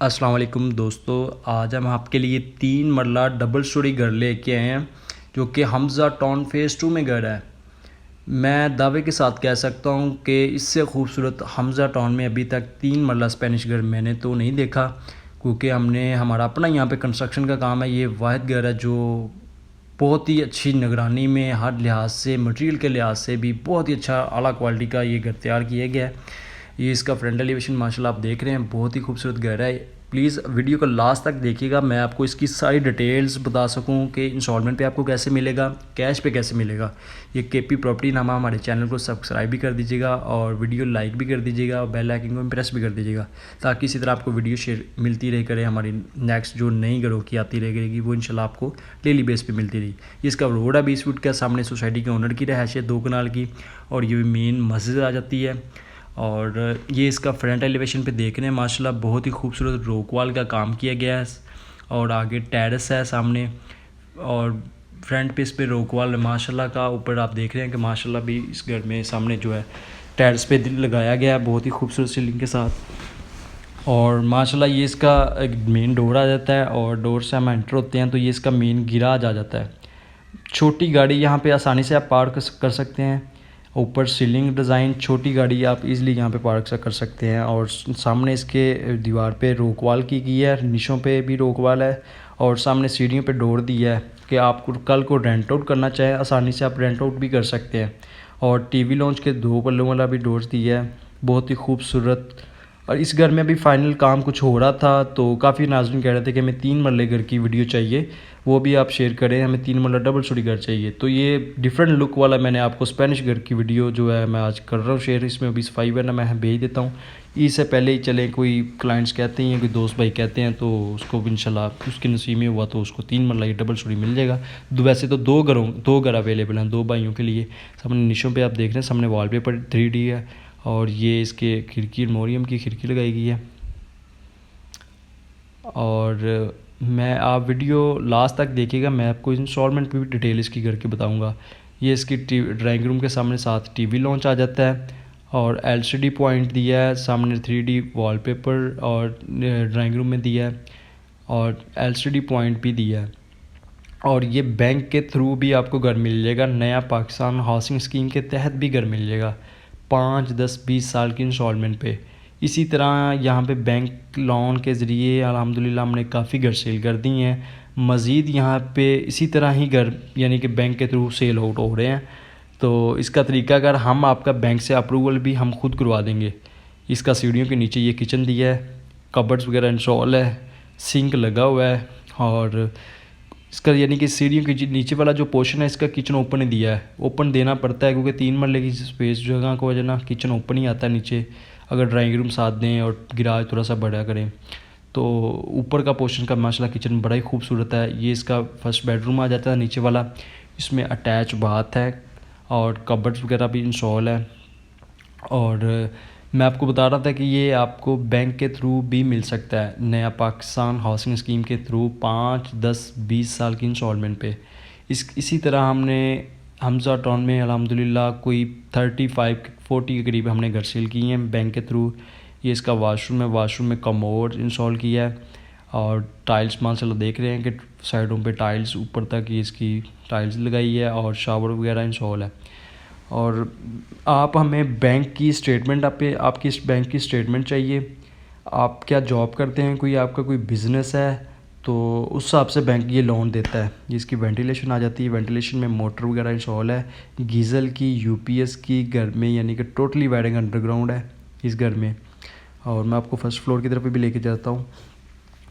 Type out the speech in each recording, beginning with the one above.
अस्सलाम वालेकुम दोस्तों, आज हम आपके लिए 3 मरला डबल स्टोरी घर लेके आए हैं जो कि हमज़ा टाउन फ़ेज़ 2 में घर है। मैं दावे के साथ कह सकता हूँ कि इससे खूबसूरत हमज़ा टाउन में अभी तक 3 मरला स्पेनिश घर मैंने तो नहीं देखा, क्योंकि हमारा अपना यहाँ पे कंस्ट्रक्शन का काम है। ये वाहिद घर है जो बहुत ही अच्छी निगरानी में हर लिहाज से, मटेरियल के लिहाज से भी बहुत ही अच्छा आला क्वालिटी का ये घर तैयार किया गया है। ये इसका फ्रंट एलिवेशन माशाल्लाह आप देख रहे हैं, बहुत ही खूबसूरत घर है। प्लीज़ वीडियो को लास्ट तक देखिएगा, मैं आपको इसकी सारी डिटेल्स बता सकूं कि इंस्टॉलमेंट पे आपको कैसे मिलेगा, कैश पे कैसे मिलेगा। ये केपी प्रॉपर्टी नामा हमारे चैनल को सब्सक्राइब भी कर दीजिएगा और वीडियो लाइक भी कर दीजिएगा और बेल आइकन को प्रेस भी कर दीजिएगा, ताकि इसी तरह आपको वीडियो शेयर मिलती रहे करे। हमारी नेक्स्ट जो नई घरों की आती रहेगी वो इंशाल्लाह आपको डेली बेस पे मिलती रही। इसका रोड है 20 फुट का, सामने सोसाइटी के ओनर की रहायश है 2 कनाल की, और ये मेन मस्जिद आ जाती है। और ये इसका फ्रंट एलिवेशन पे देख रहे हैं माशाल्लाह बहुत ही खूबसूरत रोकवाल का काम किया गया है। और आगे टेरेस है सामने, और फ्रंट पे इस पे रोकवाल माशाल्लाह का। ऊपर आप देख रहे हैं कि माशाल्लाह भी इस घर में सामने जो है टेरेस पे लगाया गया है बहुत ही खूबसूरत सीलिंग के साथ। और माशाल्लाह ये इसका एक मेन डोर आ जाता है, और डोर से हम एंटर होते हैं तो ये इसका मेन गिराज आ जाता है। छोटी गाड़ी यहाँ पे आसानी से आप पार्क कर सकते हैं। ऊपर सीलिंग डिज़ाइन, छोटी गाड़ी आप इजीली यहाँ पे पार्क कर सकते हैं। और सामने इसके दीवार पे रोकवाल की गई है, निशों पे भी रोकवाल है, और सामने सीढ़ियों पे डोर दिया है कि आपको कल को रेंट आउट करना चाहे आसानी से आप रेंट आउट भी कर सकते हैं। और टीवी लॉन्च के 2 पल्लों वाला भी डोर्स दिया है, बहुत ही खूबसूरत। और इस घर में अभी फ़ाइनल काम कुछ हो रहा था, तो काफ़ी नाज़रीन कह रहे थे कि हमें 3 मरले घर की वीडियो चाहिए, वो भी आप शेयर करें, हमें 3 मरला डबल स्टोरी घर चाहिए। तो ये डिफरेंट लुक वाला मैंने आपको स्पेनिश घर की वीडियो जो है मैं आज कर रहा हूँ शेयर। इसमें अभी सफाई वरना मैं भेज देता हूँ। इससे पहले ही चले कोई क्लाइंट्स कहते हैं, कोई दोस्त भाई कहते हैं, तो उसको इंशाल्लाह उसके नसीब में हुआ तो उसको 3 मरला डबल स्टोरी मिल जाएगा। वैसे तो 2 घर अवेलेबल हैं 2 भाइयों के लिए। सामने निशों पे आप देख रहे हैं, सामने वॉलपेपर 3D है, और ये इसके खिड़की मोरियम की खिड़की लगाई गई है। और मैं आप वीडियो लास्ट तक देखिएगा, मैं आपको इंस्टॉलमेंट पे भी डिटेल इसकी करके बताऊंगा। ये इसकी ड्राइंग रूम के सामने साथ टीवी लॉन्च आ जाता है, और एलसीडी पॉइंट दिया है, सामने 3D वॉलपेपर और ड्राइंग रूम में दिया है, और एलसीडी पॉइंट भी दिया है। और ये बैंक के थ्रू भी आपको घर मिल जाएगा, नया पाकिस्तान हाउसिंग स्कीम के तहत भी घर मिल जाएगा 5, 10, 20 साल की इंस्टॉलमेंट पे। इसी तरह यहाँ पे बैंक लोन के ज़रिए अल्हम्दुलिल्लाह हमने काफ़ी घर सेल कर दी हैं। मज़ीद यहाँ पे इसी तरह ही घर यानी कि बैंक के थ्रू सेल आउट हो रहे हैं। तो इसका तरीका अगर हम आपका बैंक से अप्रूवल भी हम खुद करवा देंगे। इसका सीढ़ियों के नीचे ये किचन दिया है, कबर्ड्स वगैरह इंस्टॉल है, सिंक लगा हुआ है, और इसका यानी कि सीढ़ियों के नीचे वाला जो पोर्शन है इसका किचन ओपन ही दिया है। ओपन देना पड़ता है क्योंकि 3 मरले की स्पेस जगह को वजह ना किचन ओपन ही आता है नीचे, अगर ड्राइंग रूम साथ दें और गिराज थोड़ा सा बड़ा करें। तो ऊपर का पोर्शन का माशाल्लाह किचन बड़ा ही खूबसूरत है। ये इसका फर्स्ट बेडरूम आ जाता है नीचे वाला, इसमें अटैच बाथ है और कबर्ड्स वगैरह भी इंस्टॉल है। और मैं आपको बता रहा था कि ये आपको बैंक के थ्रू भी मिल सकता है, नया पाकिस्तान हाउसिंग स्कीम के थ्रू 5, 10, 20 साल की इंस्टॉलमेंट पे। इसी तरह हमने हमज़ा टाउन में अल्हम्दुलिल्लाह कोई 35-40 के करीब हमने घर सेल किए हैं बैंक के थ्रू। ये इसका वाशरूम है, वाशरूम में कमोड इंस्टॉल किया है, और टाइल्स माशाल्लाह देख रहे हैं कि साइडों पे टाइल्स ऊपर तक ये इसकी टाइल्स लगाई है, और शावर वगैरह इंस्टॉल है। और आप हमें बैंक की स्टेटमेंट आपकी इस बैंक की स्टेटमेंट चाहिए। आप क्या जॉब करते हैं, कोई आपका कोई बिज़नेस है, तो उस हिसाब से बैंक ये लोन देता है। जिसकी वेंटिलेशन आ जाती है, वेंटिलेशन में मोटर वगैरह इंस्टॉल है, गीज़ल की, यूपीएस की घर में, यानी कि टोटली वायरिंग अंडरग्राउंड है इस घर में। और मैं आपको फर्स्ट फ्लोर की तरफ भी लेके जाता हूँ,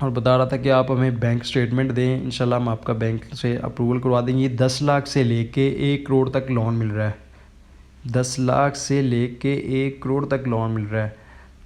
और बता रहा था कि आप हमें बैंक स्टेटमेंट दें, इंशाल्लाह हम आपका बैंक से अप्रूवल करवा देंगे। 10 लाख से लेके 1 करोड़ तक लोन मिल रहा है, 10 लाख से लेके 1 करोड़ तक लोन मिल रहा है।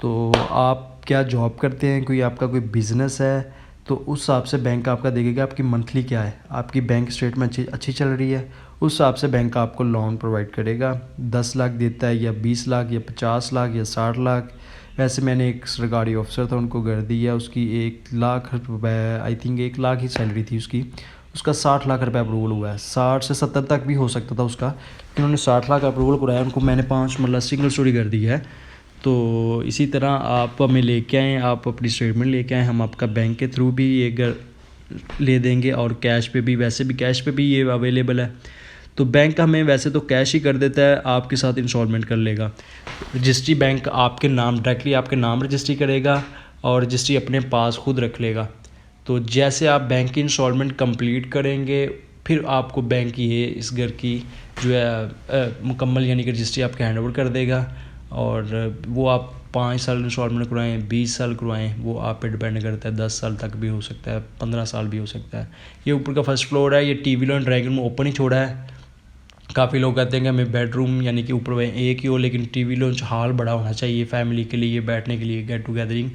तो आप क्या जॉब करते हैं, कोई आपका कोई बिज़नेस है, तो उस हिसाब से बैंक आपका देखेगा आपकी मंथली क्या है, आपकी बैंक स्टेटमेंट अच्छी चल रही है, उस हिसाब से बैंक आपको लोन प्रोवाइड करेगा। 10 लाख देता है, या 20 लाख, या 50 लाख, या 60 लाख। वैसे मैंने एक सरकारी ऑफिसर था, उनको घर दिया, उसकी 1 लाख रुपए, I think 1 lakh he salary थी उसकी, उसका 60 लाख रुपए अप्रूवल हुआ है। 60 से 70 तक भी हो सकता था उसका, उन्होंने 60 लाख अप्रूवल कराया। उनको मैंने 5 मतलब सिंगल स्टोरी कर दी है, तो इसी तरह आप हमें लेके आएँ, आप अपनी स्टेटमेंट लेके आएँ, हम आपका बैंक के थ्रू भी ये घर ले देंगे और कैश पे भी, वैसे भी कैश पे भी ये अवेलेबल है। तो बैंक हमें वैसे तो कैश ही कर देता है, आपके साथ इंस्टॉलमेंट कर लेगा। रजिस्ट्री बैंक आपके नाम डायरेक्टली आपके नाम रजिस्ट्री करेगा और रजिस्ट्री अपने पास खुद रख लेगा। तो जैसे आप बैंक की इंस्टॉलमेंट कंप्लीट करेंगे, फिर आपको बैंक ये इस घर की जो है मुकम्मल यानी कि रजिस्ट्री आपके हैंड ओवर कर देगा। और वो आप 5 साल इंस्टॉलमेंट करवाएं, 20 साल करवाएं, वो आप पे डिपेंड करता है। 10 साल तक भी हो सकता है, 15 साल भी हो सकता है। ये ऊपर का फर्स्ट फ्लोर है, ये TV lawn drawing room open ही छोड़ा है। काफ़ी लोग कहते हैं कि हमें बेडरूम यानी कि ऊपर एक ही हो, लेकिन टीवी लॉन्च हॉल बड़ा होना चाहिए फैमिली के लिए, बैठने के लिए, गेट टुगेदरिंग।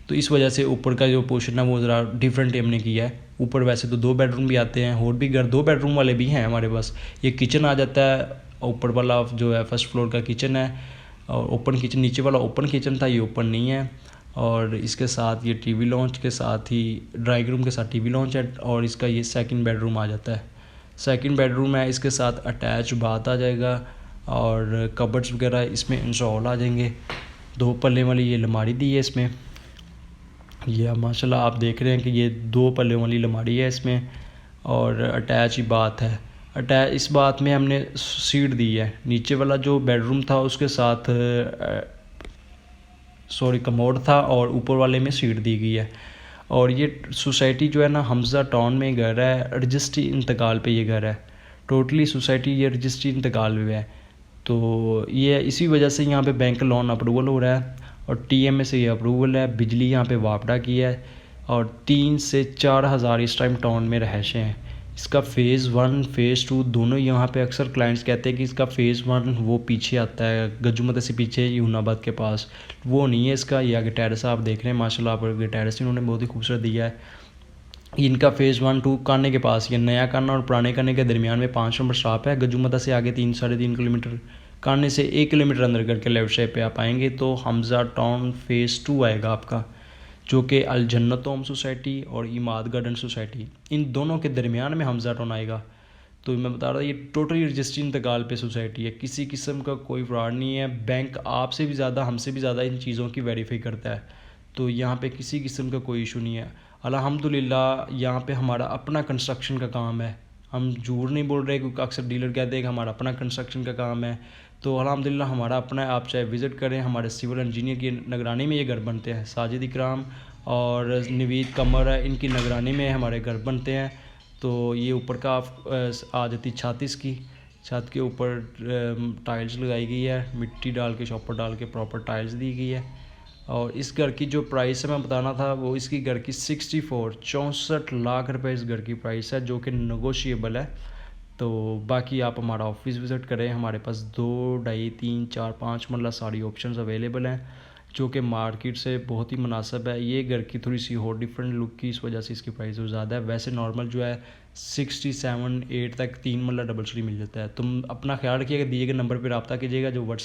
तो इस वजह से ऊपर का जो पोर्शन है वो ज़रा डिफरेंट हमने किया है। ऊपर वैसे तो 2 बेडरूम भी आते हैं, और भी घर 2 बेडरूम वाले भी हैं हमारे पास। ये किचन आ जाता है, ऊपर वाला जो है फर्स्ट फ्लोर का किचन है, और ओपन किचन, नीचे वाला ओपन किचन था, ये ओपन नहीं है। और इसके साथ ये टीवी लॉन्च के साथ ही ड्राइंग रूम के साथ टीवी लॉन्च है, और इसका ये सेकंड बेडरूम आ जाता है। सेकंड बेडरूम है, इसके साथ अटैच बाथ आ जाएगा और कबर्ड्स वगैरह इसमें इंस्टॉल आ जाएंगे। 2 पल्ले वाली ये अलमारी दी है इसमें। ये माशाल्लाह आप देख रहे हैं कि ये 2 पल्ले वाली अलमारी है इसमें, और अटैच ही बाथ है। अटैच इस बाथ में हमने सीट दी है। नीचे वाला जो बेडरूम था उसके साथ कमोड था, और ऊपर वाले में सीट दी गई है। और ये सोसाइटी जो है ना, हमज़ा टाउन में घर है, रजिस्ट्री इंतकाल पे ये घर है। टोटली सोसाइटी ये रजिस्ट्री इंतकाल पे है। तो ये इसी वजह से यहाँ पे बैंक लोन अप्रूवल हो रहा है, और टीएमए से ये अप्रूवल है। बिजली यहाँ पे वापडा की है, और 3 से 4 हज़ार इस टाइम टाउन में रहायशें हैं। इसका फ़ेज़ 1 फ़ेज़ 2 दोनों यहाँ पे अक्सर क्लाइंट्स कहते हैं कि इसका फ़ेज़ 1 वो पीछे आता है, गजुमत से पीछे, यूनाबाद के पास। वो नहीं है इसका। ये आगे टेरेस आप देख रहे हैं माशाल्लाह, आप आगे टेरेस इन्होंने बहुत ही खूबसूरत दिया है। इनका फ़ेज़ 1 2 काने के पास, ये नया काना और पुराने काने के दरमियान में 5 नंबर स्टॉप है। गजुमता से आगे 3 साढ़े 3 किलोमीटर, काने से 1 किलोमीटर अंदर करके लेफ्ट साइड पे आप आएंगे तो हमज़ा टाउन फ़ेज़ 2 आएगा आपका, जो कि अल जन्नत होम सोसाइटी और इमाद गार्डन सोसाइटी, इन दोनों के दरमियान में हमज़ा टाउन आएगा। तो मैं बता रहा था, ये टोटली रजिस्ट्री इंतकाल पे सोसाइटी है, किसी किस्म का कोई फ्रॉड नहीं है। बैंक आपसे भी ज़्यादा, हमसे भी ज़्यादा इन चीज़ों की वेरीफाई करता है। तो यहाँ पे किसी किस्म का कोई इशू नहीं है। अल्हम्दुलिल्लाह यहाँ पे हमारा अपना कंस्ट्रक्शन का काम है। हम झूठ नहीं बोल रहे, क्योंकि अक्सर डीलर कहते हैं कि हमारा अपना कंस्ट्रक्शन का काम है। तो अल्हम्दुलिल्लाह हमारा अपना है। आप चाहे विज़िट करें, हमारे सिविल इंजीनियर की निगरानी में ये घर बनते हैं। साजिद इकराम और नवीद कमर है, इनकी निगरानी में हमारे घर बनते हैं। तो ये ऊपर का आ जाती छत इसकी, छत के ऊपर टाइल्स लगाई गई है, मिट्टी डाल के, शॉपर डाल के प्रॉपर टाइल्स दी गई है। और इस घर की जो प्राइस है मैं बताना था, वो इसकी घर की 64 लाख रुपए इस घर की प्राइस है, जो कि नेगोशिएबल है। तो बाकी आप हमारा ऑफिस विज़िट करें, हमारे पास 2 2.5 3 4 5 मतलब सारी ऑप्शंस अवेलेबल हैं, जो कि मार्केट से बहुत ही मुनासिब है। ये घर की थोड़ी सी और डिफरेंट लुक की इस वजह से इसकी प्राइस जो ज़्यादा है। वैसे नॉर्मल जो है 67 8 तक 3 मतलब डबल स्टोरी मिल जाता है। तुम अपना ख्याल रखिएगा, दिए गए नंबर पर रब्ता कीजिएगा, जो व्हाट्सएप